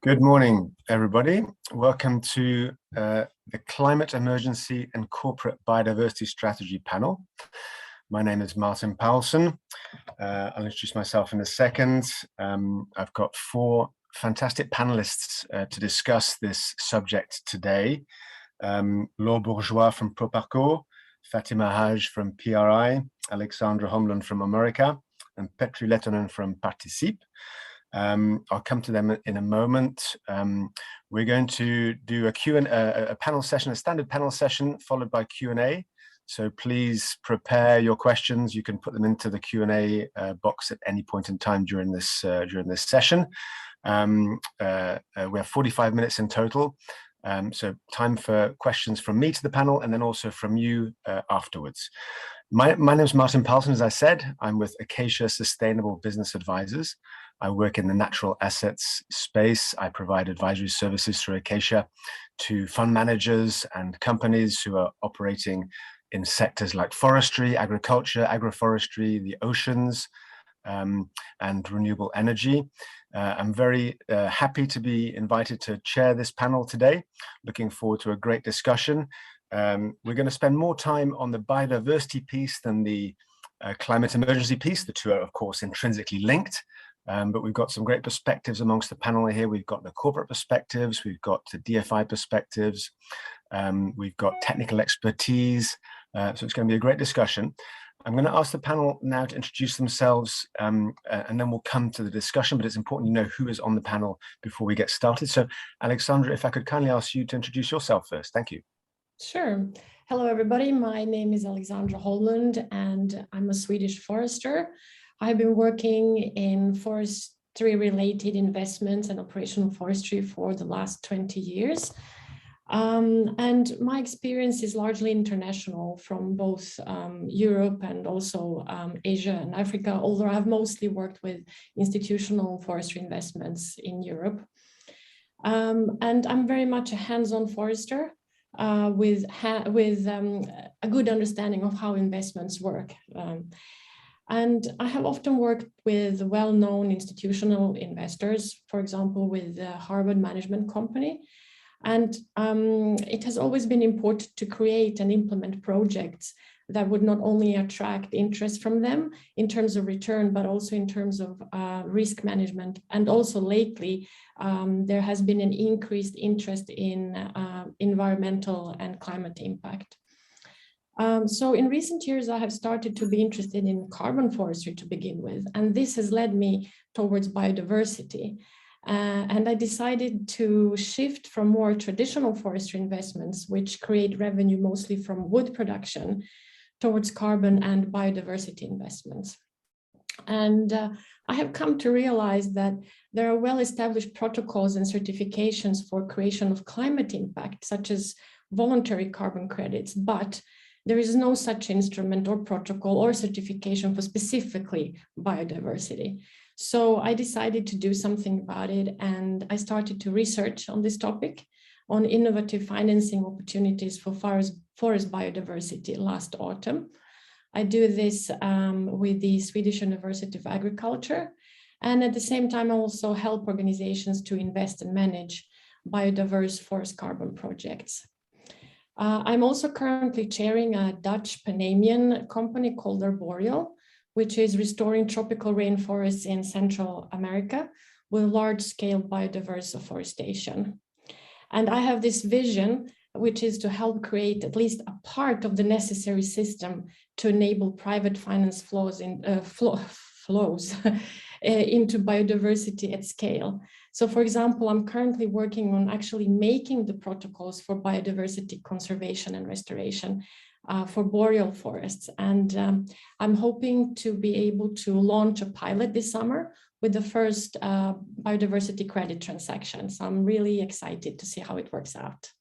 Good morning, everybody. Welcome to the Climate Emergency and Corporate Biodiversity Strategy panel. My name is Martin Powelson. I'll introduce myself in a second. I've got four fantastic panelists to discuss this subject today. Laure Bourgeois from Proparco, Fatima Haj from PRI, Alexandra Homland from America, and Petri Lehtonen from Participe. I'll come to them in a moment. We're going to do a panel session, a standard panel session, followed by Q&A. So please prepare your questions. You can put them into the Q&A box at any point in time during this session. We have 45 minutes in total. So time for questions from me to the panel, and then also from you afterwards. My name is Martin Powelson, as I said. I'm with Acacia Sustainable Business Advisors. I work in the natural assets space. I provide advisory services through Acacia to fund managers and companies who are operating in sectors like forestry, agriculture, agroforestry, the oceans, and renewable energy. I'm very happy to be invited to chair this panel today. Looking forward to a great discussion. We're going to spend more time on the biodiversity piece than the climate emergency piece. The two are, of course, intrinsically linked. But we've got some great perspectives amongst the panel here. We've got the corporate perspectives, we've got the DFI perspectives, we've got technical expertise. So it's going to be a great discussion. I'm going to ask the panel now to introduce themselves, and then we'll come to the discussion, but it's important you know who is on the panel before we get started. So Alexandra, if I could kindly ask you to introduce yourself first. Thank you. Sure. Hello, everybody. My name is Alexandra Homland, and I'm a Swedish forester. I've been working in forestry-related investments and operational forestry for the last 20 years. And my experience is largely international, from both Europe and also Asia and Africa, although I've mostly worked with institutional forestry investments in Europe. And I'm very much a hands-on forester with a good understanding of how investments work. And I have often worked with well-known institutional investors, for example, with the Harvard Management Company. And it has always been important to create and implement projects that would not only attract interest from them in terms of return, but also in terms of risk management. And also lately, there has been an increased interest in environmental and climate impact. So in recent years, I have started to be interested in carbon forestry to begin with, and this has led me towards biodiversity. And I decided to shift from more traditional forestry investments, which create revenue mostly from wood production, towards carbon and biodiversity investments. And I have come to realize that there are well-established protocols and certifications for creation of climate impact, such as voluntary carbon credits, but there is no such instrument or protocol or certification for specifically biodiversity. So I decided to do something about it, and I started to research on this topic, on innovative financing opportunities for forest biodiversity last autumn. I do this with the Swedish University of Agriculture, and at the same time I also help organizations to invest and manage biodiverse forest carbon projects. I'm also currently chairing a Dutch Panamanian company called Arboreal, which is restoring tropical rainforests in Central America with large-scale biodiverse afforestation. And I have this vision, which is to help create at least a part of the necessary system to enable private finance flows into biodiversity at scale. So for example, I'm currently working on actually making the protocols for biodiversity conservation and restoration for boreal forests. And I'm hoping to be able to launch a pilot this summer with the first biodiversity credit transaction. So I'm really excited to see how it works out.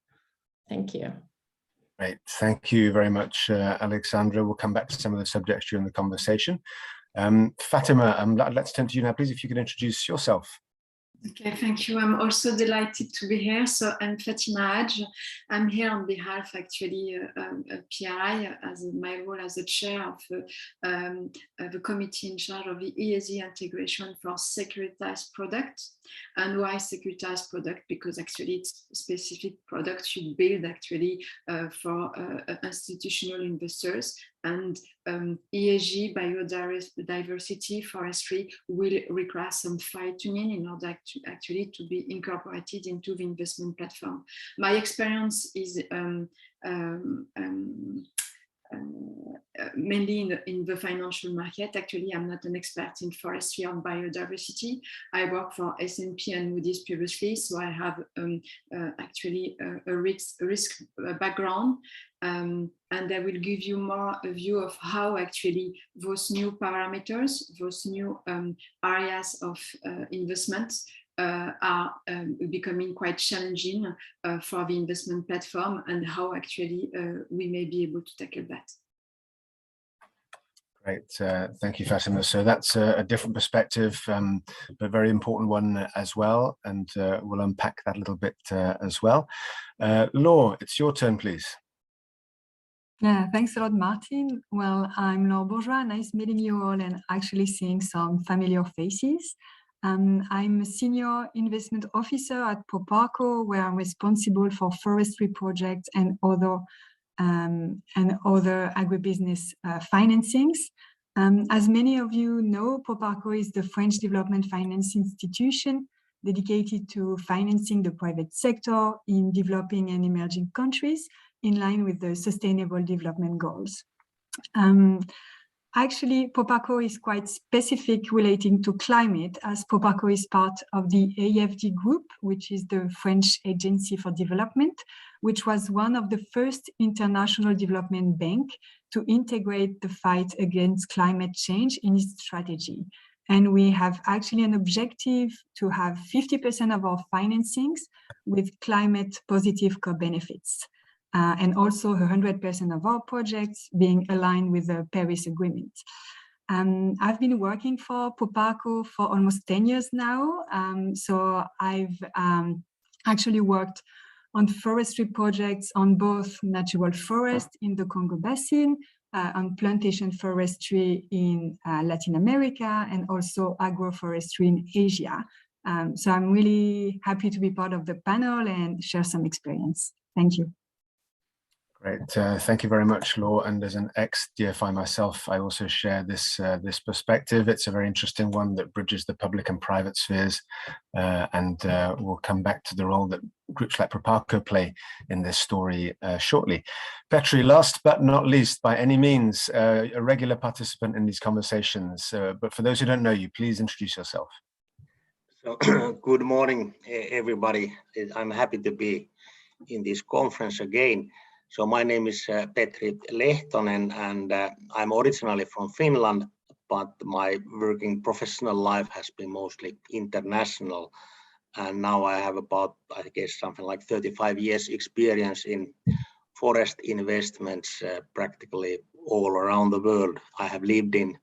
Thank you. Great. Thank you very much, Alexandra. We'll come back to some of the subjects during the conversation. Fatima, let's turn to you now, please, if you could introduce yourself. Okay, thank you. I'm also delighted to be here. So I'm Fatima Haj. I'm here on behalf, actually, of PRI, as my role as the chair of the committee in charge of the ESG integration for securitized products. And why securitized product? Because actually it's specific products you build actually for institutional investors. And ESG, biodiversity, forestry will require some fine-tuning in order to be incorporated into the investment platform. My experience is mainly in the financial market. Actually, I'm not an expert in forestry or biodiversity. I work for S&P and Moody's previously, so I have actually a risk background. And I will give you more a view of how actually those new parameters, those new areas of investments are becoming quite challenging for the investment platform, and how actually we may be able to tackle that. Great, thank you, Fatima. So that's a different perspective, but very important one as well, and we'll unpack that a little bit as well. Laure, it's your turn, please. Yeah, thanks a lot, Martin. Well, I'm Laure Bourgeois. Nice meeting you all and actually seeing some familiar faces. I'm a senior investment officer at Proparco, where I'm responsible for forestry projects and other agribusiness financings. As many of you know, Proparco is the French development finance institution dedicated to financing the private sector in developing and emerging countries in line with the Sustainable Development Goals. Actually, Proparco is quite specific relating to climate, as Proparco is part of the AFD group, which is the French Agency for Development, which was one of the first international development bank to integrate the fight against climate change in its strategy. And we have actually an objective to have 50% of our financings with climate positive co-benefits. And also 100% of our projects being aligned with the Paris Agreement. I've been working for Proparco for almost 10 years now. So I've actually worked on forestry projects on both natural forest in the Congo Basin, on plantation forestry in Latin America, and also agroforestry in Asia. So I'm really happy to be part of the panel and share some experience. Thank you. Great, thank you very much, Laure. And as an ex-DFI myself, I also share this perspective. It's a very interesting one that bridges the public and private spheres, and we'll come back to the role that groups like Proparco play in this story shortly. Petri, last but not least, by any means, a regular participant in these conversations. But for those who don't know you, please introduce yourself. So, good morning, everybody. I'm happy to be in this conference again. So my name is Petri Lehtonen, and I'm originally from Finland, but my working professional life has been mostly international. And now I have about, I guess, something like 35 years experience in forest investments practically all around the world. I have lived in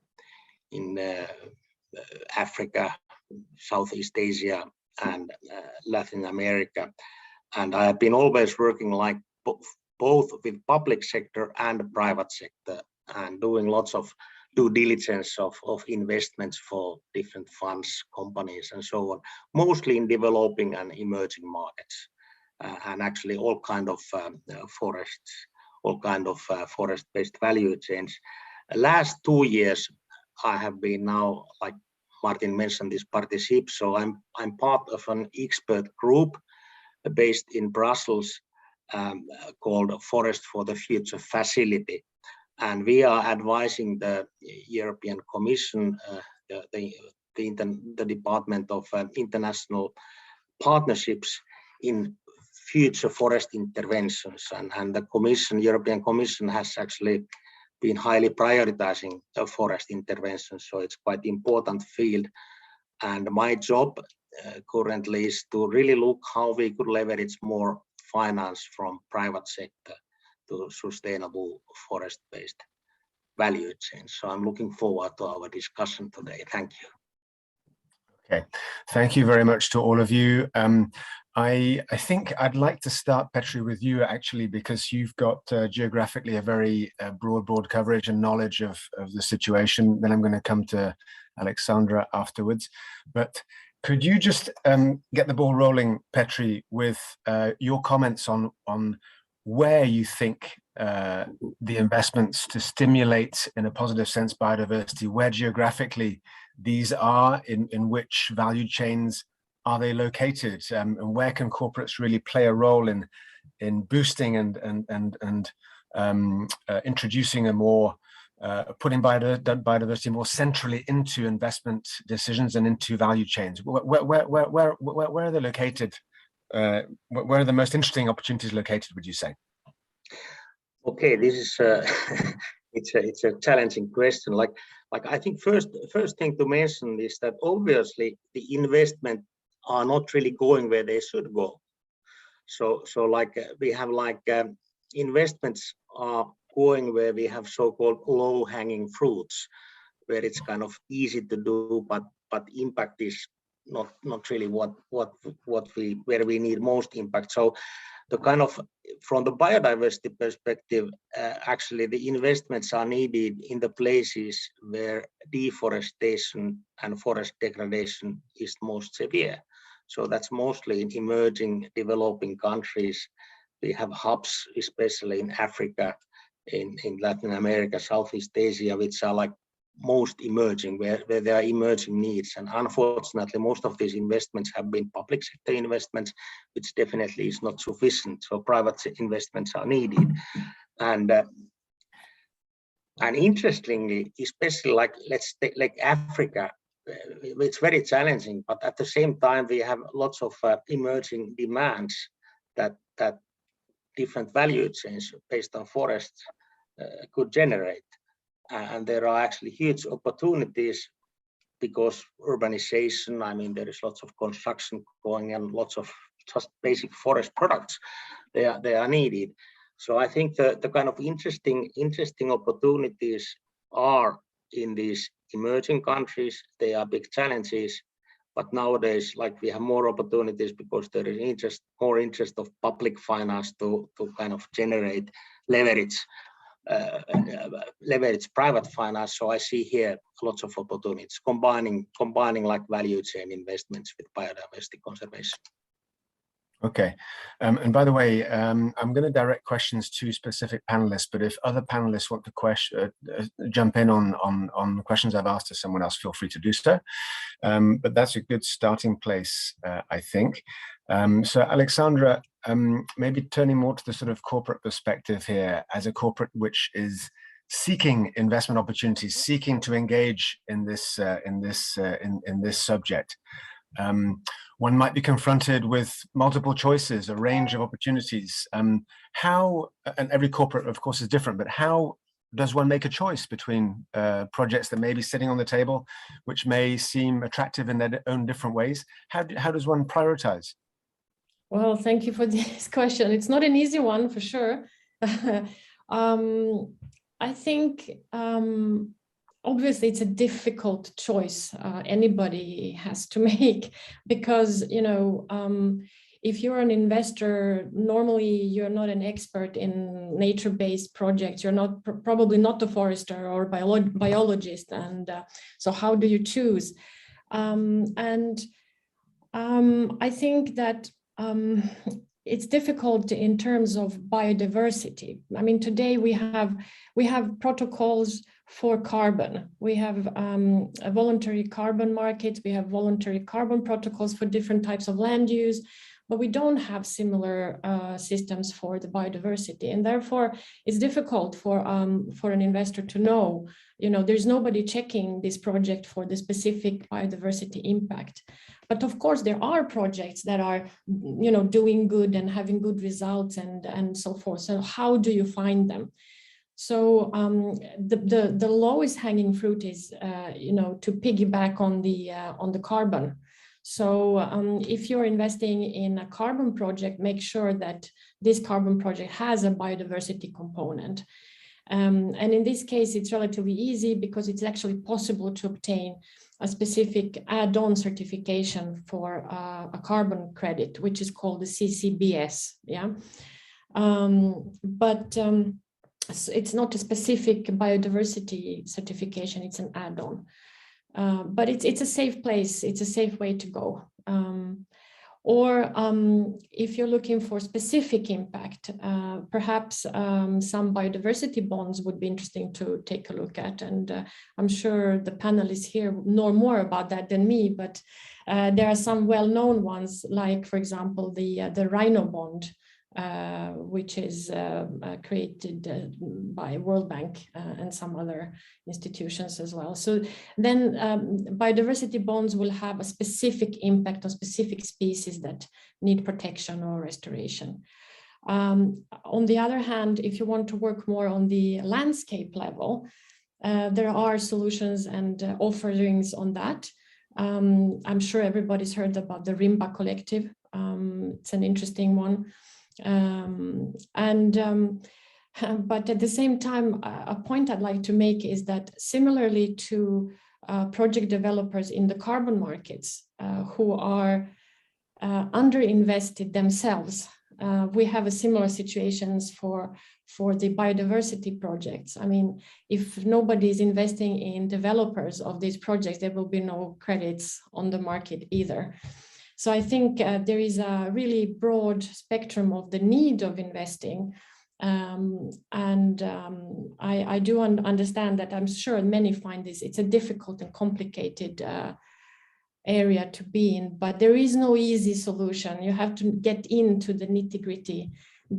Africa, Southeast Asia, and Latin America. And I have been always working like both with public sector and private sector, and doing lots of due diligence of investments for different funds, companies, and so on, mostly in developing and emerging markets, and actually all kind of forests, all kind of forest-based value chains. Last 2 years, I have been now, like Martin mentioned, this partnership. So I'm part of an expert group based in Brussels, called Forest for the Future Facility, and we are advising the European Commission, the Department of International Partnerships in future forest interventions, and the European Commission has actually been highly prioritizing forest interventions, so it's quite important field. And my job currently is to really look how we could leverage more finance from private sector to sustainable forest-based value chains. So I'm looking forward to our discussion today. Thank you. Okay, thank you very much to all of you. I think I'd like to start, Petri, with you actually, because you've got geographically a very broad coverage and knowledge of the situation. Then I'm going to come to Alexandra afterwards. But could you just get the ball rolling, Petri, with your comments on where you think the investments to stimulate, in a positive sense, biodiversity, where geographically these are, in which value chains are they located, and where can corporates really play a role in boosting and introducing a more putting biodiversity more centrally into investment decisions and into value chains? Where are they located? Where are the most interesting opportunities located, would you say? Okay, this is it's a challenging question. Like I think first thing to mention is that obviously the investment are not really going where they should go. So like we have like investments are going where we have so-called low-hanging fruits, where it's kind of easy to do, but impact is not really where we need most impact. So the kind of, from the biodiversity perspective, actually the investments are needed in the places where deforestation and forest degradation is most severe. So that's mostly in emerging developing countries. We have hubs, especially in Africa, in Latin America, Southeast Asia, which are like most emerging, where there are emerging needs. And unfortunately, most of these investments have been public sector investments, which definitely is not sufficient. So private investments are needed. And interestingly, especially like, let's take like Africa, it's very challenging, but at the same time, we have lots of emerging demands that different value chains based on forests could generate. And there are actually huge opportunities because urbanization, I mean, there is lots of construction going and lots of just basic forest products, they are needed. So I think the kind of interesting opportunities are in these emerging countries. They are big challenges, but nowadays, like, we have more opportunities because there is more interest of public finance to kind of generate leverage private finance. So I see here lots of opportunities combining like value chain investments with biodiversity conservation. Okay, and by the way, I'm going to direct questions to specific panelists, but if other panelists want to jump in on the questions I've asked to someone else, feel free to do so. But that's a good starting place, I think. So Alexandra, maybe turning more to the sort of corporate perspective here, as a corporate which is seeking investment opportunities, seeking to engage in this subject. One might be confronted with multiple choices, a range of opportunities. How, and every corporate, of course, is different, but how does one make a choice between projects that may be sitting on the table, which may seem attractive in their own different ways? How does one prioritize? Well, thank you for this question. It's not an easy one, for sure. I think obviously it's a difficult choice anybody has to make, because, you know, if you're an investor, normally you're not an expert in nature-based projects. You're not probably not a forester or biologist, and so how do you choose? I think that it's difficult in terms of biodiversity. I mean, today we have protocols for carbon. We have a voluntary carbon market. We have voluntary carbon protocols for different types of land use, but we don't have similar systems for the biodiversity, and therefore it's difficult for an investor to know. You know, there's nobody checking this project for the specific biodiversity impact. But of course, there are projects that are, you know, doing good and having good results and so forth. So how do you find them? So the lowest hanging fruit is, you know, to piggyback on the carbon. So if you're investing in a carbon project, make sure that this carbon project has a biodiversity component. And in this case, it's relatively easy because it's actually possible to obtain a specific add-on certification for a carbon credit, which is called the CCBS. Yeah, but it's not a specific biodiversity certification, it's an add-on. But it's a safe place, it's a safe way to go. Or if you're looking for specific impact, perhaps some biodiversity bonds would be interesting to take a look at. And I'm sure the panelists here know more about that than me, but there are some well-known ones, like, for example, the rhino bond, which is created by World Bank and some other institutions as well. So then biodiversity bonds will have a specific impact on specific species that need protection or restoration. On the other hand, if you want to work more on the landscape level, there are solutions and offerings on that. I'm sure everybody's heard about the Rimba Collective. It's an interesting one. But at the same time, a point I'd like to make is that similarly to project developers in the carbon markets who are underinvested themselves, we have a similar situations for the biodiversity projects. I mean, if nobody is investing in developers of these projects, there will be no credits on the market either. So I think there is a really broad spectrum of the need of investing. I do understand that I'm sure many find it's a difficult and complicated area to be in, but there is no easy solution. You have to get into the nitty-gritty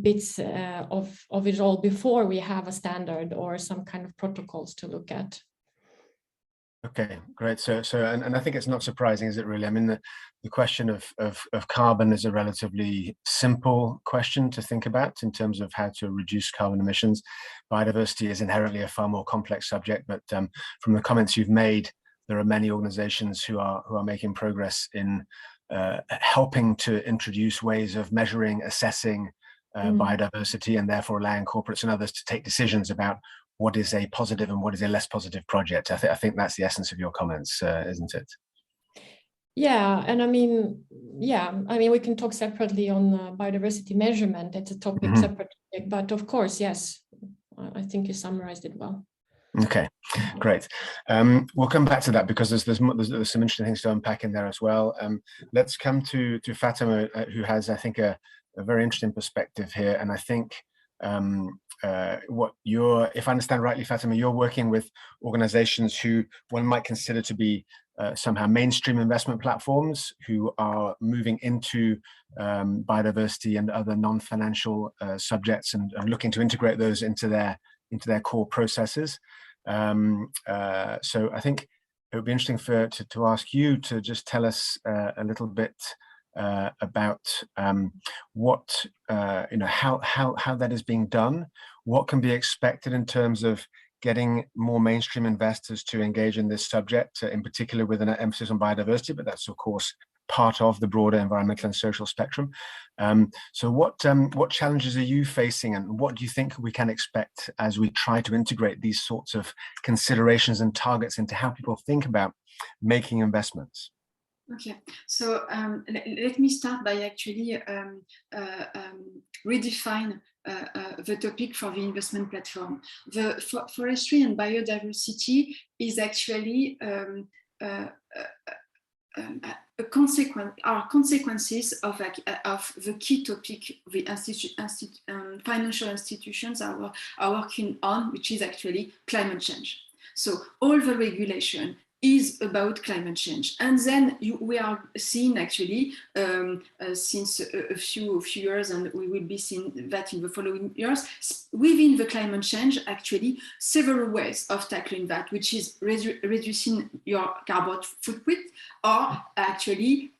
bits of it all before we have a standard or some kind of protocols to look at. Okay, great. So I think it's not surprising, is it really? I mean, the question of carbon is a relatively simple question to think about in terms of how to reduce carbon emissions. Biodiversity is inherently a far more complex subject, but from the comments you've made, there are many organizations who are making progress in helping to introduce ways of measuring, assessing biodiversity, and therefore allowing corporates and others to take decisions about what is a positive and what is a less positive project. I think that's the essence of your comments, isn't it? Yeah, and I mean, we can talk separately on biodiversity measurement. It's a topic separate, but of course, yes, I think you summarized it well. Okay, great. We'll come back to that because there's some interesting things to unpack in there as well. Let's come to Fatima, who has, I think, a very interesting perspective here, and I think if I understand rightly, Fatima, you're working with organizations who one might consider to be somehow mainstream investment platforms who are moving into biodiversity and other non-financial subjects and looking to integrate those into their core processes. So I think it would be interesting to ask you to just tell us a little bit about what how that is being done, what can be expected in terms of getting more mainstream investors to engage in this subject, in particular with an emphasis on biodiversity, but that's of course part of the broader environmental and social spectrum. So what challenges are you facing, and what do you think we can expect as we try to integrate these sorts of considerations and targets into how people think about making investments? Okay, so let me start by actually redefine the topic for the investment platform. The forestry and biodiversity is actually consequences of the key topic the financial institutions are working on, which is actually climate change. So all the regulation is about climate change, and then we are seeing actually since a few years, and we will be seeing that in the following years, within the climate change actually several ways of tackling that, which is reducing your carbon footprint, or actually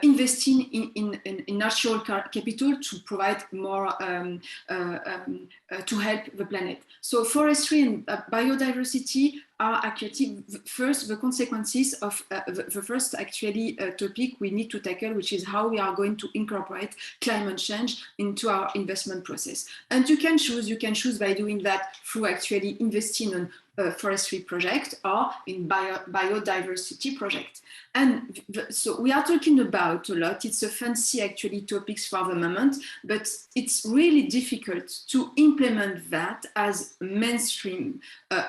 investing in natural capital to provide more to help the planet. So forestry and biodiversity are actually first the consequences of the first actually topic we need to tackle, which is how we are going to incorporate climate change into our investment process. And you can choose by doing that through actually investing on forestry project or in biodiversity project. And so we are talking about a lot. It's a fancy actually topics for the moment, but it's really difficult to implement that as mainstream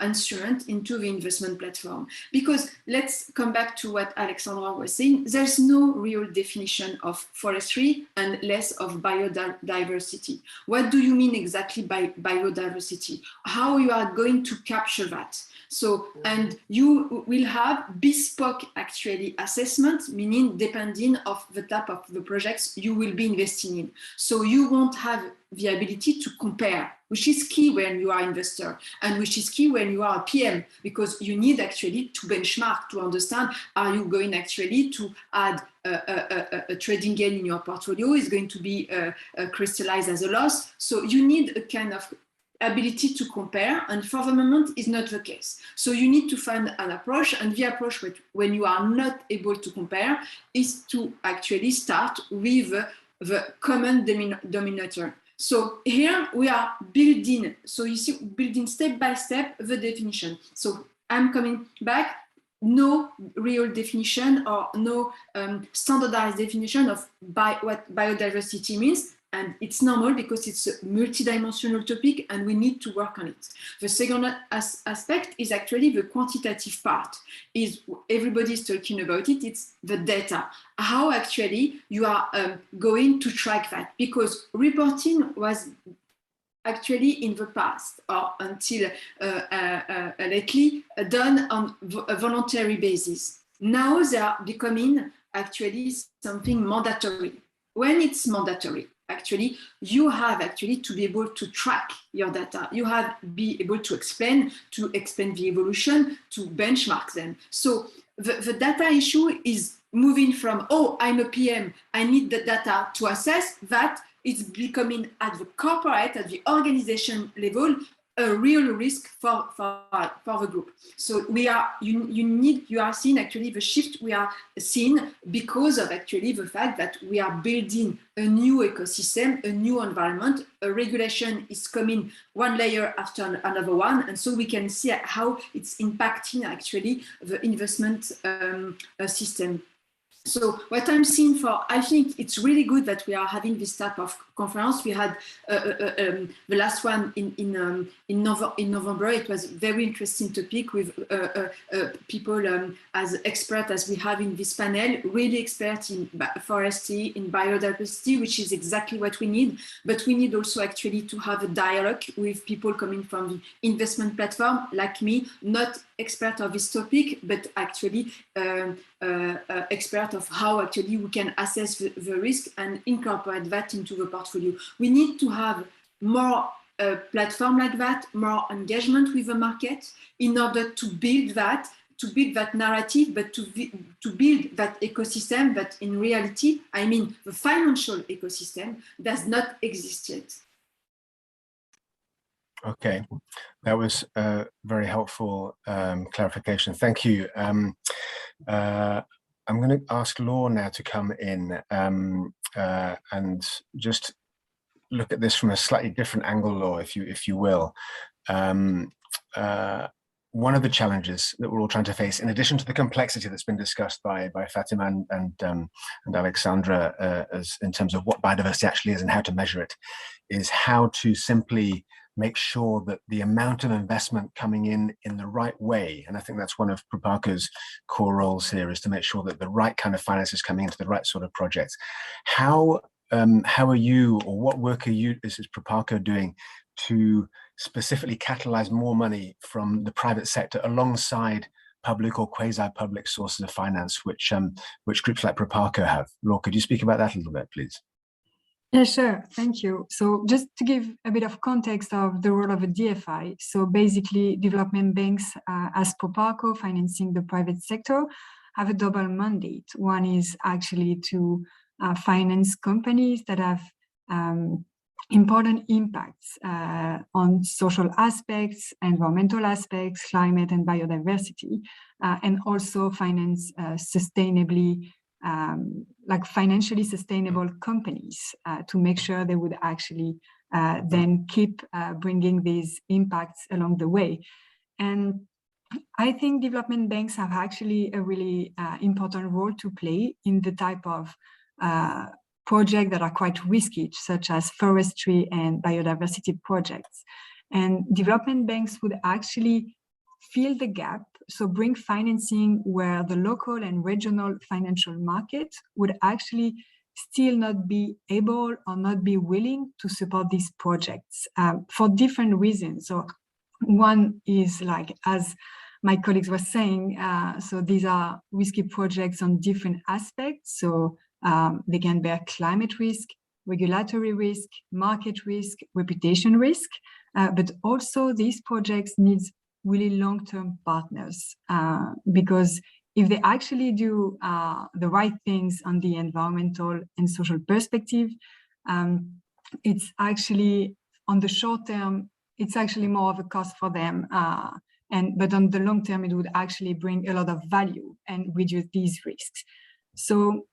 instrument into the investment platform. Because let's come back to what Alexandra was saying, there's no real definition of forestry and less of biodiversity. What do you mean exactly by biodiversity? How you are going to capture that? So, and you will have bespoke actually assessment, meaning depending of the type of the projects you will be investing in. So you won't have the ability to compare, which is key when you are an investor and which is key when you are a PM, because you need actually to benchmark to understand, are you going actually to add a trading gain in your portfolio, is going to be crystallized as a loss. So you need a kind of ability to compare, and for the moment is not the case. So you need to find an approach, and the approach when you are not able to compare is to actually start with the common denominator. So here we are building, so you see, building step by step the definition. So I'm coming back, no real definition or no standardized definition of what biodiversity means. And it's normal because it's a multidimensional topic and we need to work on it. The second aspect is actually the quantitative part. Is everybody's talking about it, it's the data. How actually you are going to track that, because reporting was actually in the past or until lately done on a voluntary basis. Now they are becoming actually something mandatory. When it's mandatory, actually, you have actually to be able to track your data. You have to be able to explain the evolution, to benchmark them. So the data issue is moving from, oh, I'm a PM, I need the data to assess that. It's becoming at the corporate, at the organization level, a real risk for the group. So we are, you are seeing actually the shift we are seeing because of actually the fact that we are building a new ecosystem, a new environment. A regulation is coming one layer after another one, and so we can see how it's impacting actually the investment system. So what I'm seeing I think it's really good that we are having this type of conference. We had the last one in November. It was a very interesting topic with people as expert as we have in this panel, really expert in forestry, in biodiversity, which is exactly what we need. But we need also actually to have a dialogue with people coming from the investment platform, like me, not expert of this topic, but actually expert of how actually we can assess the risk and incorporate that into the portfolio. We need to have more platform like that, more engagement with the market in order to build that narrative, but to build that ecosystem that in reality, I mean, the financial ecosystem does not exist yet. Okay, that was a very helpful clarification. Thank you. I'm going to ask Laura now to come in and just look at this from a slightly different angle, Laura, if you will. One of the challenges that we're all trying to face, in addition to the complexity that's been discussed by Fatima and Alexandra, as in terms of what biodiversity actually is and how to measure it, is how to simply make sure that the amount of investment coming in the right way, and I think that's one of Proparco's core roles here, is to make sure that the right kind of finance is coming into the right sort of projects. How are you, or what work is Proparco doing to specifically catalyze more money from the private sector alongside public or quasi-public sources of finance, which groups like Proparco have? Laura, could you speak about that a little bit, please? Yeah, sure. Thank you. So just to give a bit of context of the role of a DFI. So basically, development banks, as Proparco, financing the private sector, have a double mandate. One is actually to finance companies that have important impacts on social aspects, environmental aspects, climate and biodiversity, and also finance sustainably, like financially sustainable companies to make sure they would actually then keep bringing these impacts along the way. And I think development banks have actually a really important role to play in the type of projects that are quite risky, such as forestry and biodiversity projects. And development banks would actually fill the gap, so bring financing where the local and regional financial market would actually still not be able or not be willing to support these projects for different reasons. So one is, like, as my colleagues were saying, so these are risky projects on different aspects. So they can bear climate risk, regulatory risk, market risk, reputation risk, but also these projects need really long-term partners, because if they actually do the right things on the environmental and social perspective, it's actually, on the short term, it's actually more of a cost for them. But on the long term, it would actually bring a lot of value and reduce these risks. So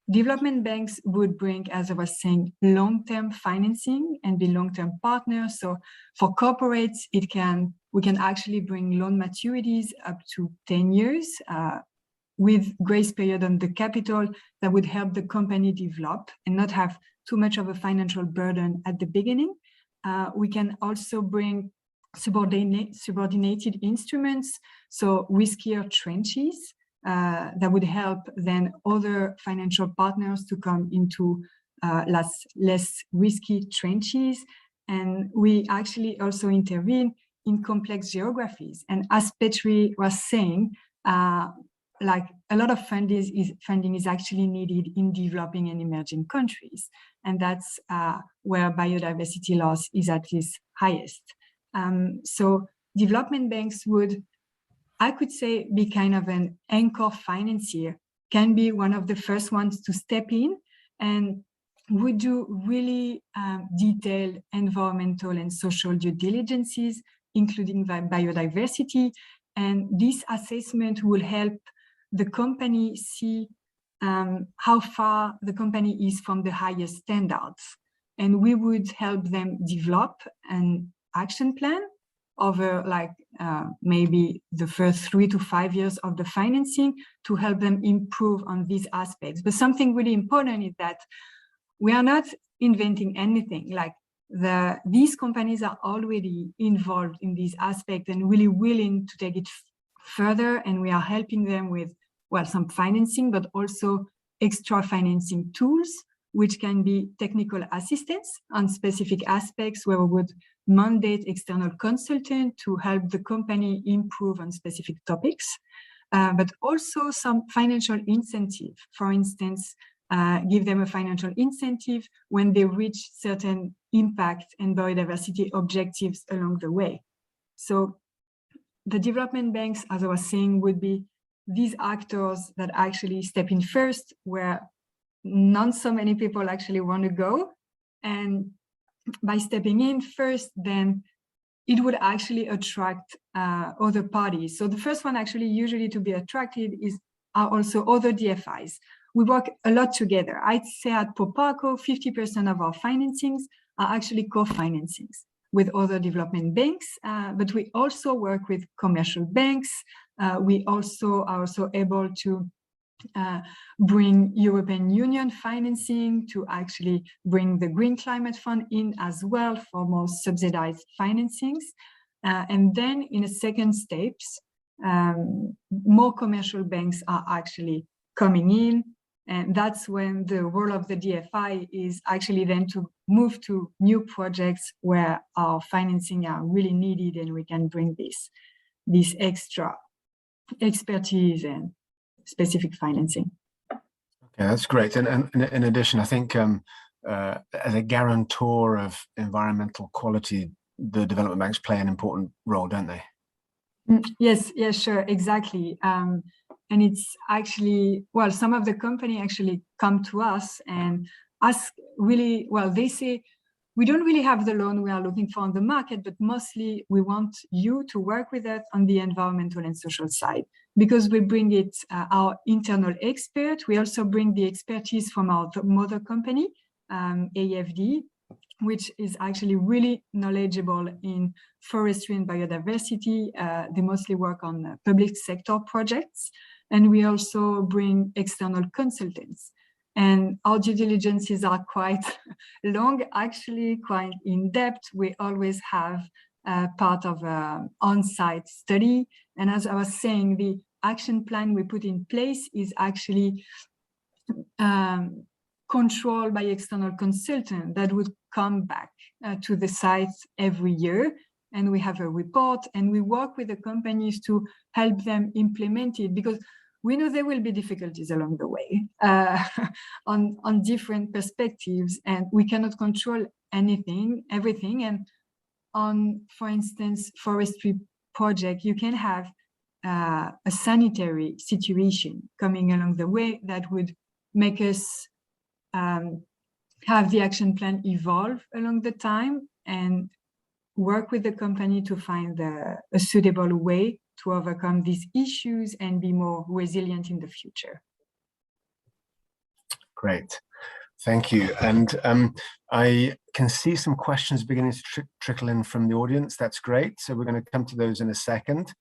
development banks would bring, as I was saying, long-term financing and be long-term partners. So for corporates, we can actually bring loan maturities up to 10 years with grace period on the capital that would help the company develop and not have too much of a financial burden at the beginning. We can also bring subordinated instruments, so riskier tranches that would help then other financial partners to come into less risky tranches. And we actually also intervene in complex geographies. And as Petri was saying, like, a lot of funding is actually needed in developing and emerging countries. And that's where biodiversity loss is at its highest. So development banks would, I could say, be kind of an anchor financier, can be one of the first ones to step in and would do really detailed environmental and social due diligences, including biodiversity. And this assessment will help the company see how far the company is from the highest standards. And we would help them develop an action plan over, like, maybe the first 3 to 5 years of the financing to help them improve on these aspects. But something really important is that we are not inventing anything. Like, these companies are already involved in these aspects and really willing to take it further. And we are helping them with, well, some financing, but also extra financing tools, which can be technical assistance on specific aspects where we would mandate external consultant to help the company improve on specific topics, but also some financial incentive. For instance, give them a financial incentive when they reach certain impact and biodiversity objectives along the way. So the development banks, as I was saying, would be these actors that actually step in first where not so many people actually want to go. And by stepping in first, then it would actually attract other parties. So the first one actually usually to be attracted are also other DFIs. We work a lot together. I'd say at Proparco, 50% of our financings are actually co-financings with other development banks, but we also work with commercial banks. We also are able to bring European Union financing, to actually bring the Green Climate Fund in as well for more subsidized financings. And then in a second steps, more commercial banks are actually coming in. And that's when the role of the DFI is actually then to move to new projects where our financing are really needed and we can bring this extra expertise and specific financing. Okay, that's great. And in addition, I think as a guarantor of environmental quality, the development banks play an important role, don't they? Yes, sure, exactly. And it's actually, well, some of the company actually come to us and ask really, well, they say, we don't really have the loan we are looking for on the market, but mostly we want you to work with us on the environmental and social side, because we bring it our internal expert. We also bring the expertise from our mother company, AFD, which is actually really knowledgeable in forestry and biodiversity. They mostly work on public sector projects. And we also bring external consultants. And our due diligences are quite long, actually quite in depth. We always have part of an on-site study. And as I was saying, the action plan we put in place is actually controlled by external consultant that would come back to the sites every year. And we have a report, and we work with the companies to help them implement it, because we know there will be difficulties along the way on different perspectives, and we cannot control everything. And on, for instance, forestry project, you can have a sanitary situation coming along the way that would make us have the action plan evolve along the time and work with the company to find a suitable way to overcome these issues and be more resilient in the future. Great, thank you. And I can see some questions beginning to trickle in from the audience. That's great. So we're going to come to those in a second.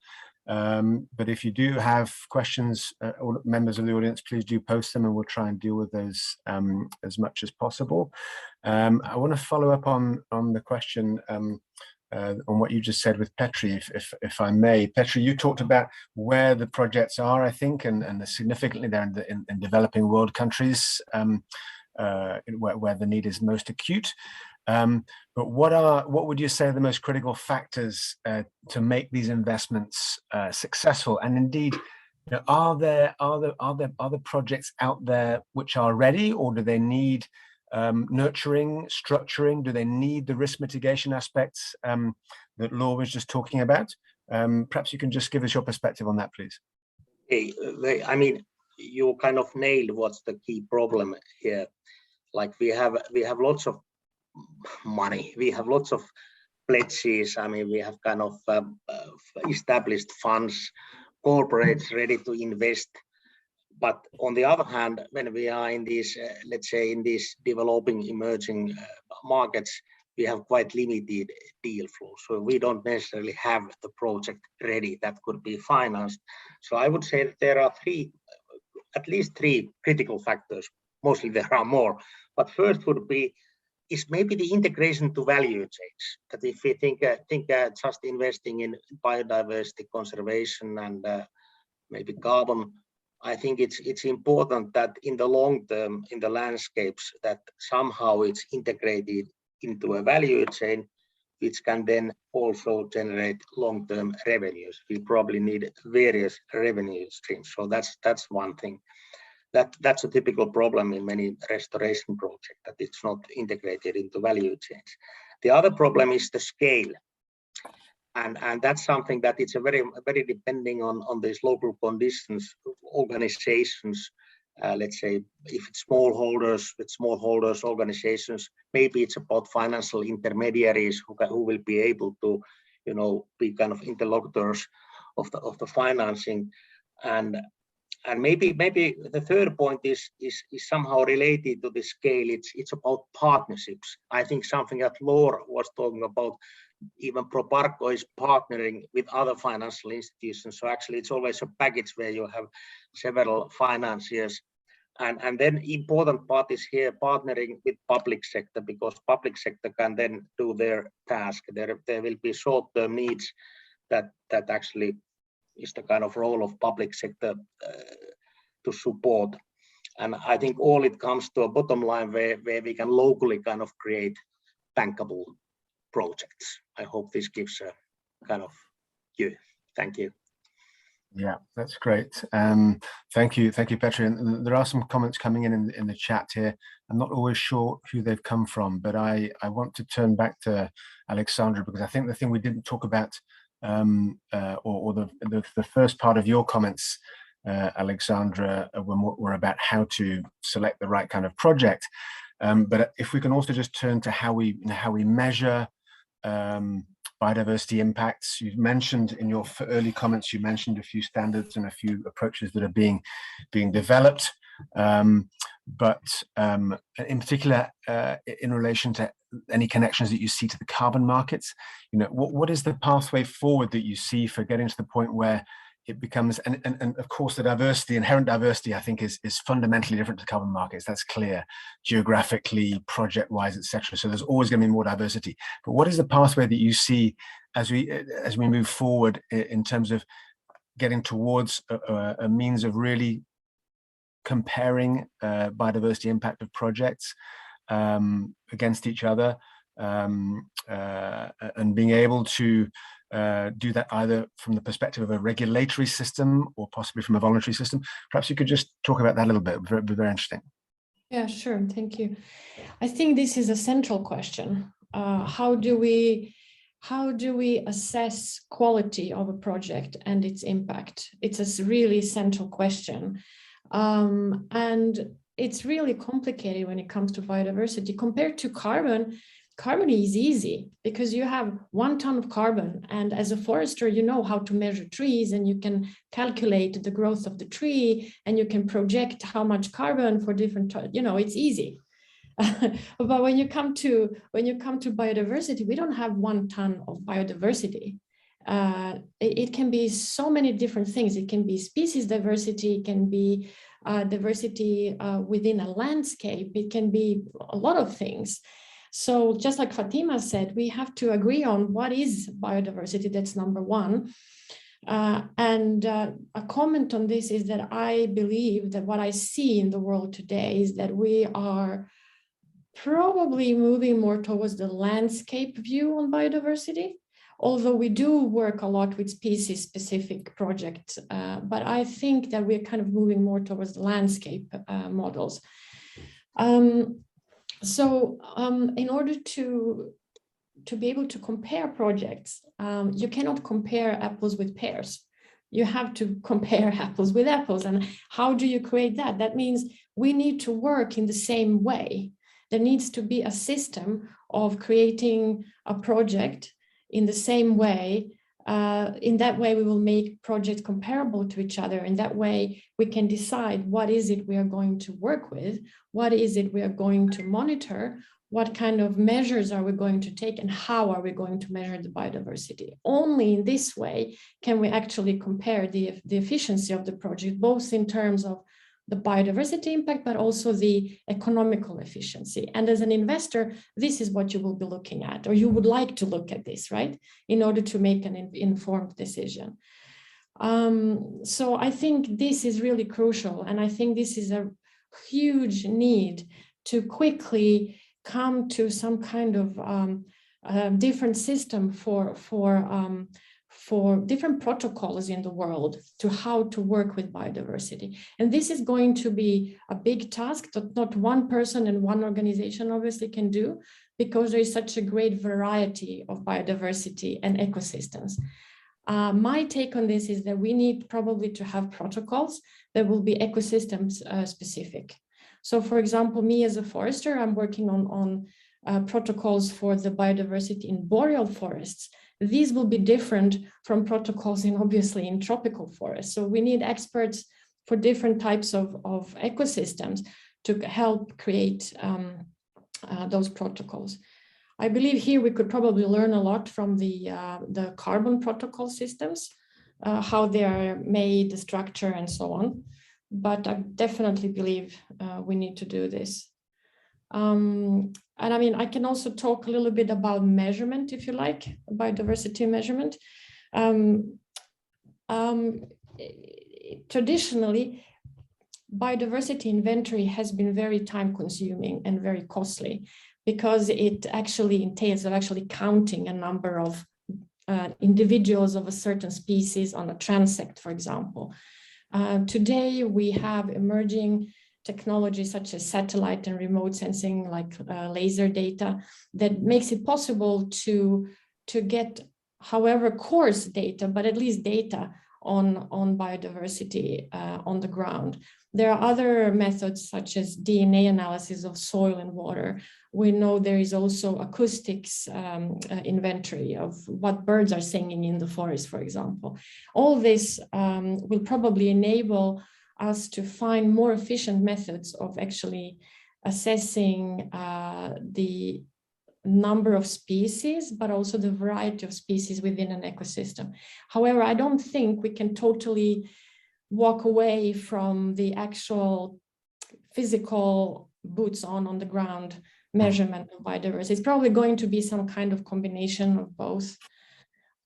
But if you do have questions, or members of the audience, please do post them and we'll try and deal with those as much as possible. I want to follow up on the question on what you just said with Petri, if I may. Petri, you talked about where the projects are, I think, and significantly they're in developing world countries where the need is most acute. But what would you say are the most critical factors to make these investments successful? And indeed, you know, are there projects out there which are ready, or do they need nurturing, structuring? Do they need the risk mitigation aspects that Laura was just talking about? Perhaps you can just give us your perspective on that, please. Hey, I mean, you kind of nailed what's the key problem here. Like we have lots of money, we have lots of pledges. I mean, we have kind of established funds, corporates ready to invest. But on the other hand, when we are in these, let's say, in these developing, emerging markets, we have quite limited deal flow. So we don't necessarily have the project ready that could be financed. So I would say that there are at least three critical factors. Mostly there are more. But first would be is maybe the integration to value chains. That if we think just investing in biodiversity conservation and maybe carbon, I think it's important that in the long term, in the landscapes, that somehow it's integrated into a value chain, which can then also generate long-term revenues. We probably need various revenue streams. So that's one thing. That's a typical problem in many restoration projects, that it's not integrated into value chains. The other problem is the scale. And that's something that it's a very depending on these local conditions, organizations, let's say if it's smallholders, with smallholders organizations, maybe it's about financial intermediaries who will be able to, you know, be kind of interlocutors of the financing. And maybe the third point is somehow related to the scale. It's about partnerships. I think something that Laura was talking about, even Proparco is partnering with other financial institutions. So actually it's always a package where you have several financiers. And then important part is here partnering with public sector, because public sector can then do their task. There will be short-term needs that actually is the kind of role of public sector to support. And I think all it comes to a bottom line where we can locally kind of create bankable projects. I hope this gives a kind of view. Thank you. Yeah, that's great. Thank you, Petri. And there are some comments coming in the chat here. I'm not always sure who they've come from, but I want to turn back to Alexandra, because I think the thing we didn't talk about, or the first part of your comments, Alexandra, were about how to select the right kind of project. But if we can also just turn to how we measure biodiversity impacts. You've mentioned in your early comments, you mentioned a few standards and a few approaches that are being developed. but in particular, in relation to any connections that you see to the carbon markets, what is the pathway forward that you see for getting to the point where it becomes, and of course the diversity, inherent diversity, I think is fundamentally different to carbon markets. That's clear, geographically, project-wise, etc. So there's always going to be more diversity. But what is the pathway that you see as we move forward in terms of getting towards a means of really comparing biodiversity impact of projects against each other, and being able to do that either from the perspective of a regulatory system or possibly from a voluntary system? Perhaps you could just talk about that a little bit. It would be very interesting. Yeah, sure. Thank you. I think this is a central question. How do we assess quality of a project and its impact? It's a really central question. And it's really complicated when it comes to biodiversity. Compared to carbon is easy because you have 1 ton of carbon, and as a forester, you know how to measure trees, and you can calculate the growth of the tree, and you can project how much carbon for different, it's easy. But when you come to biodiversity, we don't have 1 ton of biodiversity. It can be so many different things. It can be species diversity, it can be diversity within a landscape, it can be a lot of things. So just like Fatima said, we have to agree on what is biodiversity. That's number one. And a comment on this is that I believe that what I see in the world today is that we are probably moving more towards the landscape view on biodiversity, although we do work a lot with species-specific projects. But I think that we're kind of moving more towards the landscape models. In order to be able to compare projects, you cannot compare apples with pears. You have to compare apples with apples. And how do you create that? That means we need to work in the same way. There needs to be a system of creating a project in the same way. In that way, we will make projects comparable to each other. In that way, we can decide what is it we are going to work with, what is it we are going to monitor, what kind of measures are we going to take, and how are we going to measure the biodiversity. Only in this way can we actually compare the efficiency of the project, both in terms of the biodiversity impact, but also the economical efficiency. And as an investor, this is what you will be looking at, or you would like to look at this, right? In order to make an informed decision. So I think this is really crucial. And I think this is a huge need to quickly come to some kind of different system for different protocols in the world to how to work with biodiversity. And this is going to be a big task that not one person and one organization obviously can do, because there is such a great variety of biodiversity and ecosystems. My take on this is that we need probably to have protocols that will be ecosystems specific. So for example, me as a forester, I'm working on protocols for the biodiversity in boreal forests. These will be different from protocols obviously in tropical forests. So we need experts for different types of ecosystems to help create those protocols. I believe here we could probably learn a lot from the carbon protocol systems, how they are made, the structure, and so on. But I definitely believe we need to do this. And I mean, I can also talk a little bit about measurement, if you like, biodiversity measurement. Traditionally, biodiversity inventory has been very time consuming and very costly, because it actually entails of actually counting a number of individuals of a certain species on a transect, for example. Today, we have emerging technologies such as satellite and remote sensing, like laser data, that makes it possible to get, however coarse data, but at least data on biodiversity on the ground. There are other methods such as DNA analysis of soil and water. We know there is also acoustics inventory of what birds are singing in the forest, for example. All this will probably enable us to find more efficient methods of actually assessing the number of species, but also the variety of species within an ecosystem. However, I don't think we can totally walk away from the actual physical boots on the ground measurement of biodiversity. It's probably going to be some kind of combination of both.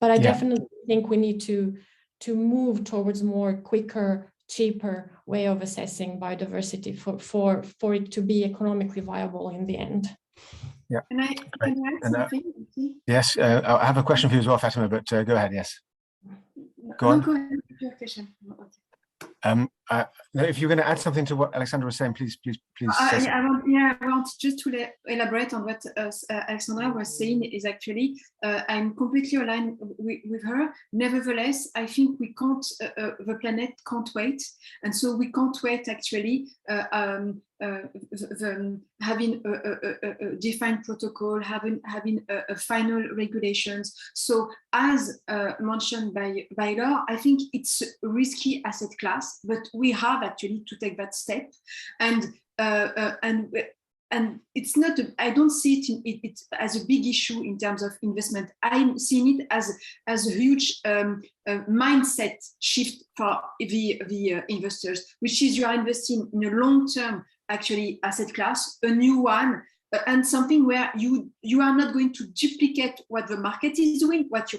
But I definitely think we need to move towards more quicker, cheaper way of assessing biodiversity for it to be economically viable in the end. Yeah. Can I add something? Yes, I have a question for you as well, Fatima, but go ahead, yes. Go on. Go ahead with your question. If you're going to add something to what Alexandra was saying, please. I want just to elaborate on what Alexandra was saying. Is actually I'm completely aligned with her. Nevertheless, I think we can't. The planet can't wait, and so we can't wait. Actually, having a defined protocol, having a final regulations. So, as mentioned by law, I think it's a risky asset class, but we have actually to take that step, and it's not. I don't see it as a big issue in terms of investment. I'm seeing it as a huge mindset shift for the investors, which is you are investing in a long-term actually asset class, a new one, and something where you are not going to duplicate what the market is doing, what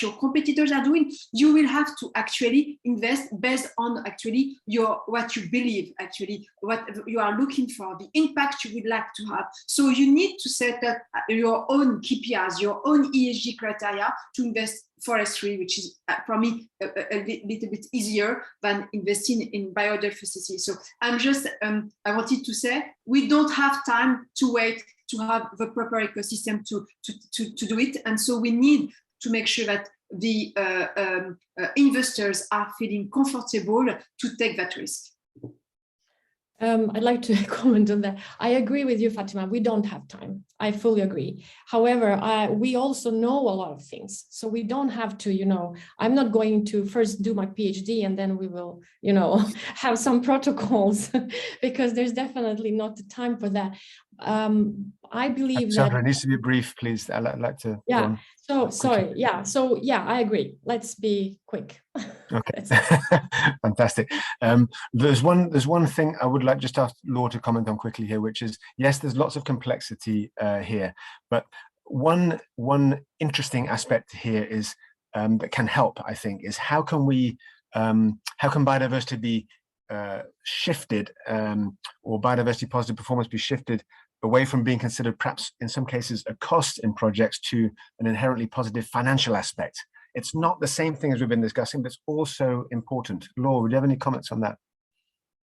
your competitors are doing. You will have to actually invest based on actually what you believe, actually what you are looking for, the impact you would like to have. So you need to set up your own KPIs, your own ESG criteria to invest forestry, which is for me a little bit easier than investing in biodiversity. So I'm just, I wanted to say, we don't have time to wait to have the proper ecosystem to do it. And so we need to make sure that the investors are feeling comfortable to take that risk. I'd like to comment on that. I agree with you, Fatima. We don't have time. I fully agree. However, we also know a lot of things. So we don't have to, I'm not going to first do my PhD and then we will, have some protocols because there's definitely not the time for that. I believe Sandra, that it needs to be brief, please. I'd like to. Yeah. So sorry. Yeah. So yeah, I agree. Let's be quick. Okay. Fantastic. There's one thing I would like just ask Laura to comment on quickly here, which is, yes, there's lots of complexity here, but one interesting aspect here is that can help, I think, is how can biodiversity be shifted, or biodiversity positive performance be shifted away from being considered perhaps in some cases a cost in projects to an inherently positive financial aspect. It's not the same thing as we've been discussing, but it's also important. Laura, would you have any comments on that?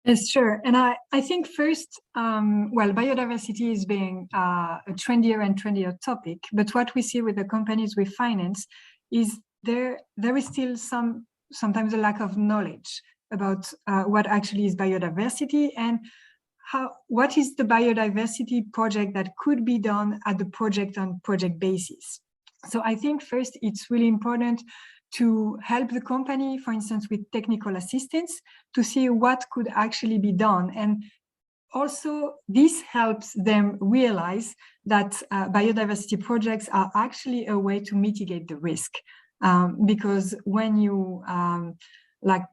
Yes, sure. And I think first, biodiversity is being a trendier and trendier topic, but what we see with the companies we finance is there is still sometimes a lack of knowledge about what actually is biodiversity and what is the biodiversity project that could be done at the project-on-project basis. So I think first it's really important to help the company, for instance, with technical assistance, to see what could actually be done. And also this helps them realize that biodiversity projects are actually a way to mitigate the risk. Because when you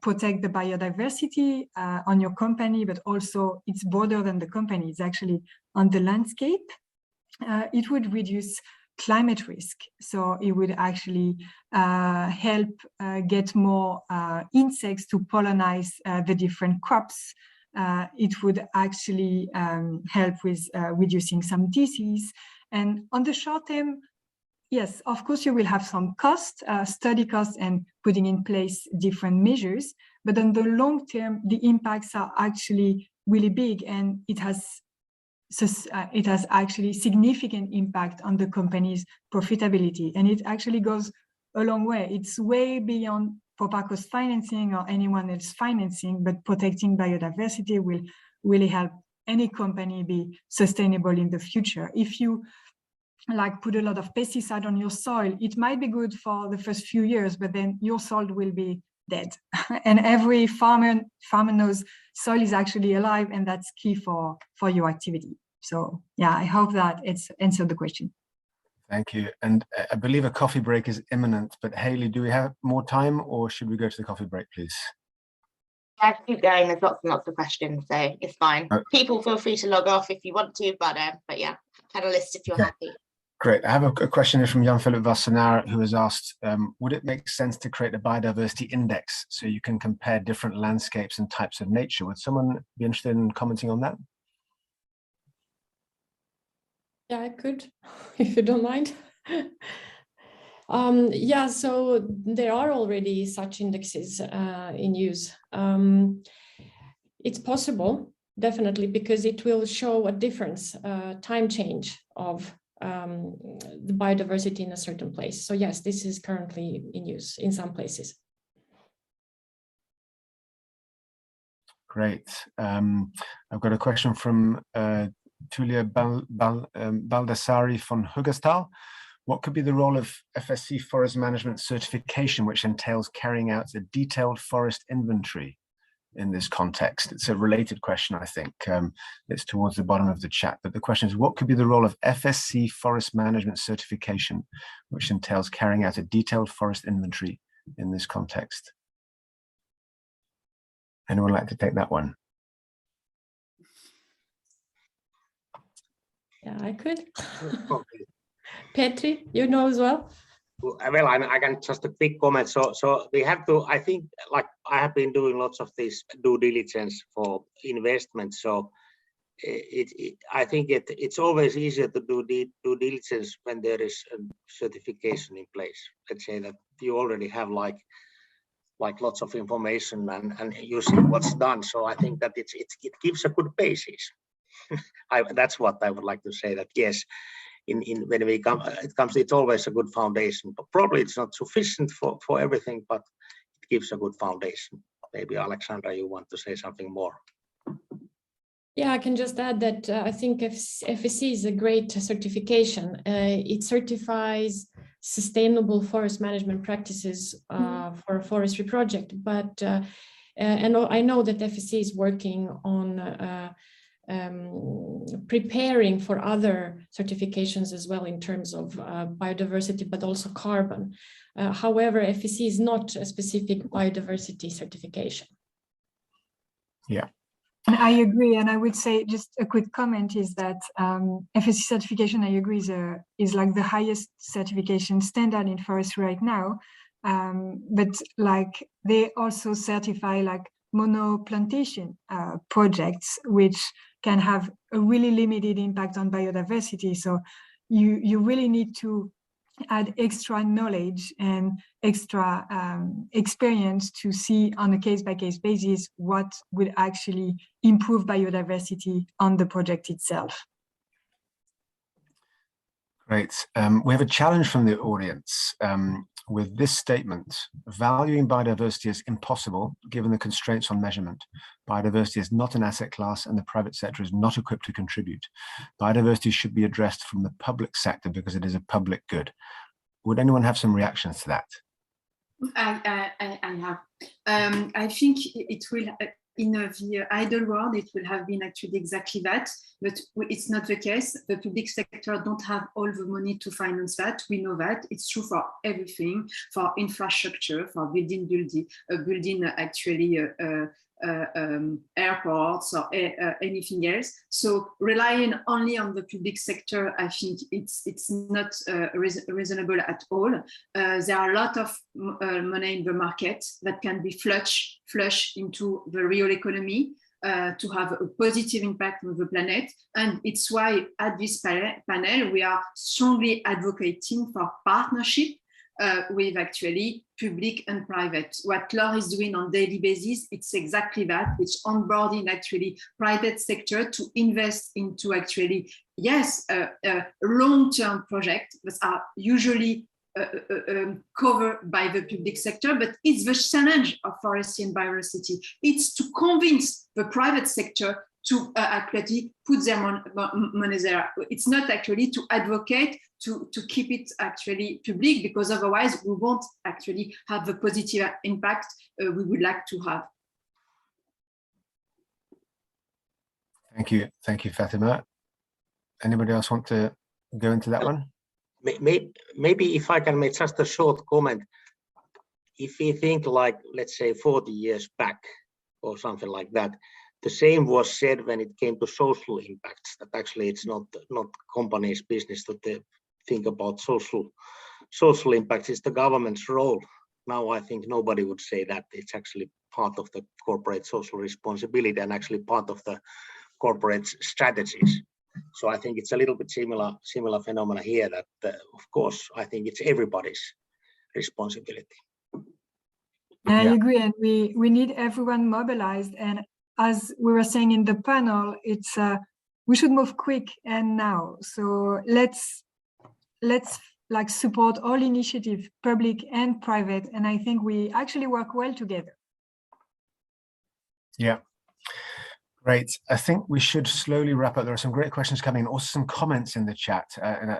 protect the biodiversity on your company, but also it's broader than the company, it's actually on the landscape, it would reduce climate risk. So it would actually help get more insects to pollinize the different crops. It would actually help with reducing some disease. And on the short term, yes, of course, you will have some cost, study costs, and putting in place different measures. But on the long term, the impacts are actually really big, and it has actually significant impact on the company's profitability. And it actually goes a long way. It's way beyond Proparco's financing or anyone else's financing, but protecting biodiversity will really help any company be sustainable in the future. If you put a lot of pesticide on your soil, it might be good for the first few years, but then your soil will be dead. And every farmer knows soil is actually alive, and that's key for your activity. So yeah, I hope that it's answered the question. Thank you. And I believe a coffee break is imminent, but Hayley, do we have more time, or should we go to the coffee break, please? Yeah, keep going. There's lots and lots of questions, so it's fine. People feel free to log off if you want to, but yeah, panelists, if you're happy. Great. I have a question here from Jan-Philip Wassenaar, who has asked, would it make sense to create a biodiversity index so you can compare different landscapes and types of nature? Would someone be interested in commenting on that? Yeah, I could, if you don't mind. Yeah, so there are already such indexes in use. It's possible, definitely, because it will show a difference, time change of the biodiversity in a certain place. So yes, this is currently in use in some places. Great. I've got a question from Tulia Baldassari von Huggestal. What could be the role of FSC forest management certification, which entails carrying out a detailed forest inventory in this context? It's a related question, I think. It's towards the bottom of the chat, but the question is, what could be the role of FSC forest management certification, which entails carrying out a detailed forest inventory in this context? Anyone like to take that one? Yeah, I could. Petri, you know as well? Well, I can just a quick comment. So we have to, I think, like I have been doing lots of this due diligence for investment. So I think it's always easier to do due diligence when there is a certification in place. Let's say that you already have like lots of information and you see what's done. So I think that it gives a good basis. That's what I would like to say, that yes, when it's always a good foundation, but probably it's not sufficient for everything, but it gives a good foundation. Maybe Alexandra, you want to say something more? Yeah, I can just add that I think FSC is a great certification. It certifies sustainable forest management practices for a forestry project, but and I know that FSC is working on preparing for other certifications as well in terms of biodiversity, but also carbon. However, FSC is not a specific biodiversity certification. Yeah. And I agree, and I would say just a quick comment is that FSC certification, I agree, is like the highest certification standard in forestry right now. But like they also certify like monoplantation projects, which can have a really limited impact on biodiversity. So you really need to add extra knowledge and extra experience to see on a case-by-case basis what would actually improve biodiversity on the project itself. Great. We have a challenge from the audience with this statement: valuing biodiversity is impossible given the constraints on measurement. Biodiversity is not an asset class and the private sector is not equipped to contribute. Biodiversity should be addressed from the public sector because it is a public good. Would anyone have some reactions to that? I have. I think it will, in the ideal world, it will have been actually exactly that, but it's not the case. The public sector don't have all the money to finance that. We know that. It's true for everything, for infrastructure, for building actually airports or anything else. So relying only on the public sector, I think it's not reasonable at all. There are a lot of money in the market that can be flushed into the real economy to have a positive impact on the planet. And it's why at this panel, we are strongly advocating for partnership with actually public and private. What Laure is doing on daily basis, it's exactly that, which onboarding actually private sector to invest into actually, yes, long-term projects that are usually covered by the public sector, but it's the challenge of forestry and biodiversity. It's to convince the private sector to actually put their money there. It's not actually to advocate to keep it actually public, because otherwise we won't actually have the positive impact we would like to have. Thank you, Fatima. Anybody else want to go into that one? Maybe if I can make just a short comment. If we think like, let's say 40 years back or something like that, the same was said when it came to social impacts, that actually it's not companies' business to think about social impacts. It's the government's role. Now I think nobody would say that. It's actually part of the corporate social responsibility and actually part of the corporate strategies. So I think it's a little bit similar phenomena here, that of course I think it's everybody's responsibility. I agree, and we need everyone mobilized. And as we were saying in the panel, it's we should move quick and now. So let's like support all initiatives, public and private. And I think we actually work well together. Yeah. Great. I think we should slowly wrap up. There are some great questions coming, also some comments in the chat.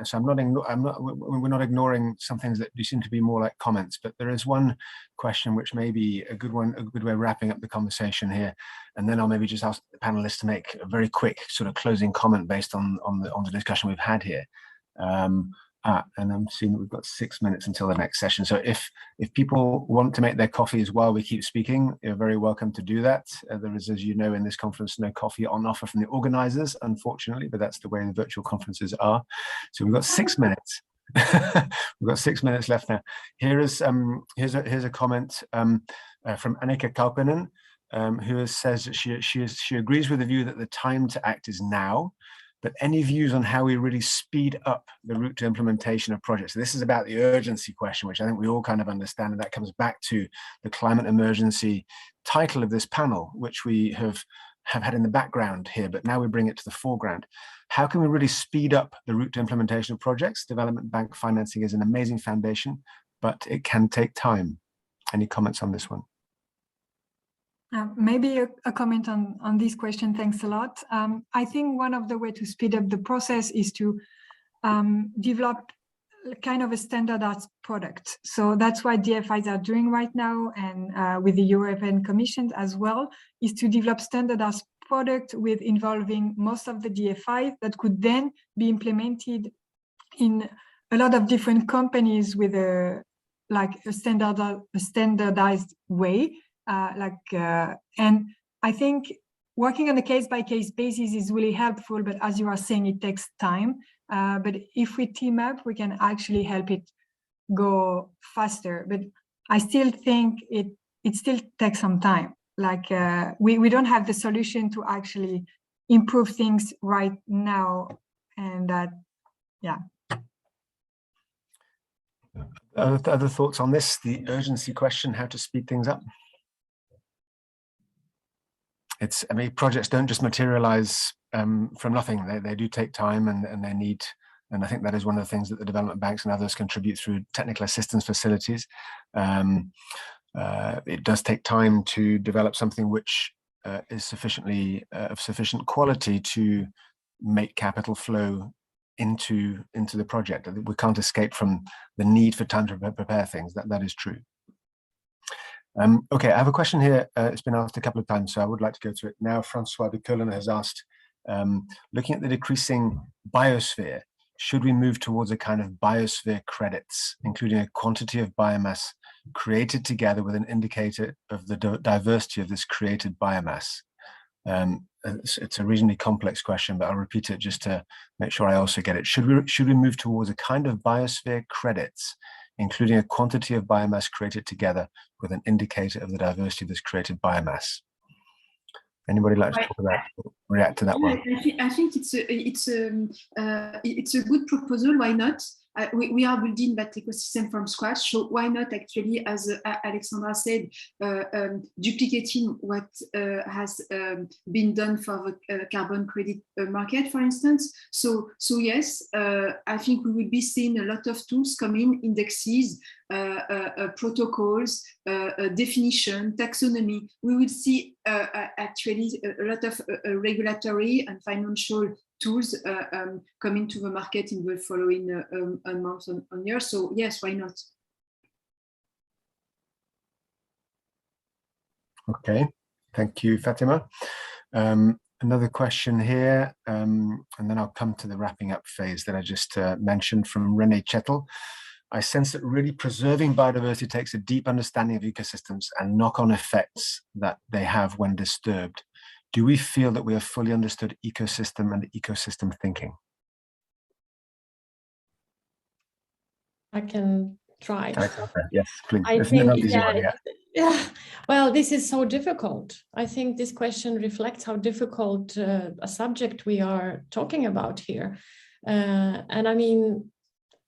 So we're not ignoring some things that do seem to be more like comments, but there is one question which may be a good way of wrapping up the conversation here. And then I'll maybe just ask the panelists to make a very quick sort of closing comment based on the discussion we've had here. And I'm seeing that we've got 6 minutes until the next session. So if people want to make their coffees while we keep speaking, you're very welcome to do that. There is, as you know, in this conference, no coffee on offer from the organizers, unfortunately, but that's the way the virtual conferences are. So we've got 6 minutes. We've got 6 minutes left now. Here's a comment from Annika Kaupinen, who says that she agrees with the view that the time to act is now. But any views on how we really speed up the route to implementation of projects? So this is about the urgency question, which I think we all kind of understand, and that comes back to the climate emergency title of this panel, which we have had in the background here, but now we bring it to the foreground. How can we really speed up the route to implementation of projects? Development bank financing is an amazing foundation, but it can take time. Any comments on this one? Maybe a comment on this question. Thanks a lot. I think one of the ways to speed up the process is to develop kind of a standardized product. So that's what DFIs are doing right now, and with the European Commission as well, is to develop standardized product with involving most of the DFI that could then be implemented in a lot of different companies with a standardized way. And I think working on a case-by-case basis is really helpful, but as you are saying, it takes time. But if we team up, we can actually help it go faster. But I still think it still takes some time. We don't have the solution to actually improve things right now, and Other thoughts on this? The urgency question: how to speed things up? I mean, projects don't just materialize from nothing. They do take time, and they need, and I think that is one of the things that the development banks and others contribute through technical assistance facilities. It does take time to develop something which is of sufficient quality to make capital flow into the project. We can't escape from the need for time to prepare things. That is true. Okay, I have a question here. It's been asked a couple of times, so I would like to go to it now. Francois de Cullen has asked, looking at the decreasing biosphere, should we move towards a kind of biosphere credits, including a quantity of biomass created together with an indicator of the diversity of this created biomass? It's a reasonably complex question, but I'll repeat it just to make sure I also get it. Should we move towards a kind of biosphere credits, including a quantity of biomass created together with an indicator of the diversity of this created biomass? Anybody like to talk about, react to that one? I think it's a good proposal. Why not? We are building that ecosystem from scratch, so why not actually, as Alexandra said, duplicating what has been done for the carbon credit market, for instance. So yes, I think we will be seeing a lot of tools coming, indexes, protocols, definition, taxonomy. We will see actually a lot of regulatory and financial tools coming to the market in the following months and years. So yes, why not? Okay, thank you, Fatima. Another question here, and then I'll come to the wrapping up phase that I just mentioned from Renee Chettle. I sense that really preserving biodiversity takes a deep understanding of ecosystems and knock-on effects that they have when disturbed. Do we feel that we have fully understood ecosystem and ecosystem thinking? I can try. Yes, please. I think, yeah. Well, this is so difficult. I think this question reflects how difficult a subject we are talking about here. And I mean,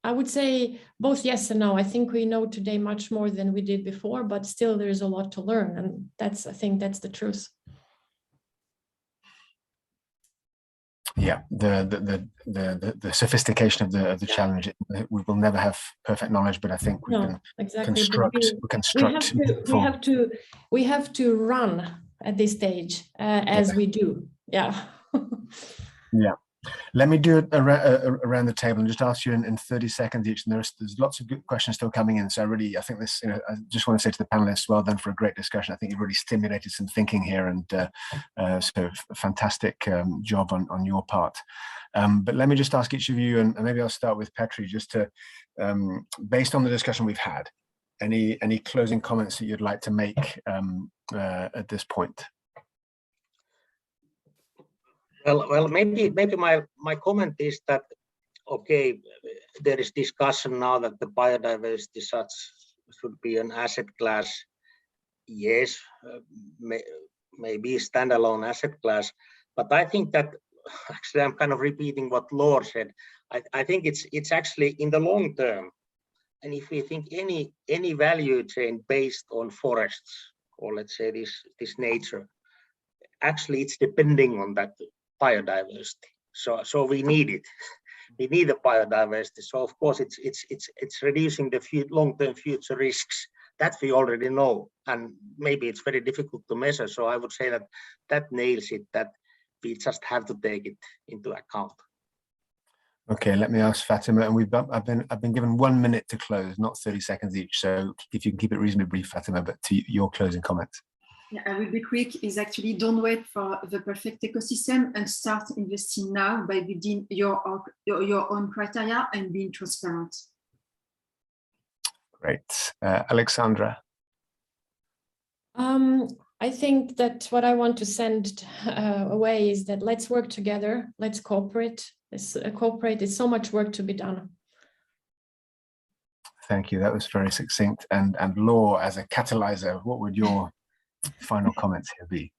I would say both yes and no. I think we know today much more than we did before, but still there's a lot to learn. And I think that's the truth. Yeah, the sophistication of the challenge. We will never have perfect knowledge, but I think we can construct. We have to run at this stage as we do. Yeah. Yeah. Let me do it around the table and just ask you in 30 seconds each. And there's lots of good questions still coming in. So I think this, I just want to say to the panelists, well done for a great discussion. I think you've really stimulated some thinking here, and so fantastic job on your part. But let me just ask each of you, and maybe I'll start with Petri, just to, based on the discussion we've had, any closing comments that you'd like to make at this point? Well, maybe my comment is that, okay, there is discussion now that the biodiversity should be an asset class. Yes, maybe a standalone asset class, but I think that actually I'm kind of repeating what Laure said. I think it's actually in the long term, and if we think any value chain based on forests, or let's say this nature, actually it's depending on that biodiversity. So we need it. We need the biodiversity. So of course it's reducing the long-term future risks that we already know, and maybe it's very difficult to measure. So I would say that nails it. That we just have to take it into account. Okay, let me ask Fatima, and I've been given 1 minute to close, not 30 seconds each. So if you can keep it reasonably brief, Fatima, but to your closing comments. Yeah, I will be quick. Is actually don't wait for the perfect ecosystem and start investing now by building your own criteria and being transparent. Great. Alexandra. I think that what I want to send away is that let's work together. Let's cooperate. There's so much work to be done. Thank you. That was very succinct. And Laure, as a catalyzer, what would your final comments here be?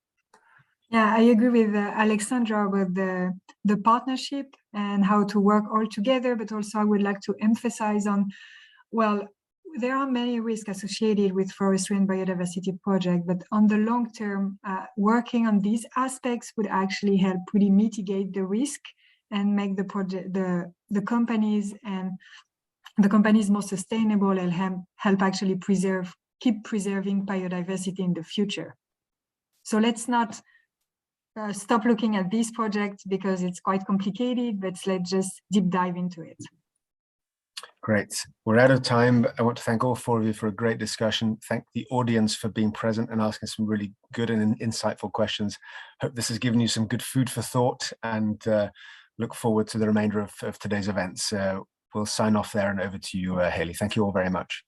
Yeah, I agree with Alexandra about the partnership and how to work all together, but also I would like to emphasize on, well, there are many risks associated with forestry and biodiversity project, but on the long term, working on these aspects would actually help really mitigate the risk and make the project, the companies more sustainable, and help actually keep preserving biodiversity in the future. So let's not stop looking at this project because it's quite complicated, but let's just deep dive into it. Great. We're out of time. I want to thank all four of you for a great discussion. Thank the audience for being present and asking some really good and insightful questions. Hope this has given you some good food for thought, and look forward to the remainder of today's events. We'll sign off there and over to you, Hayley. Thank you all very much.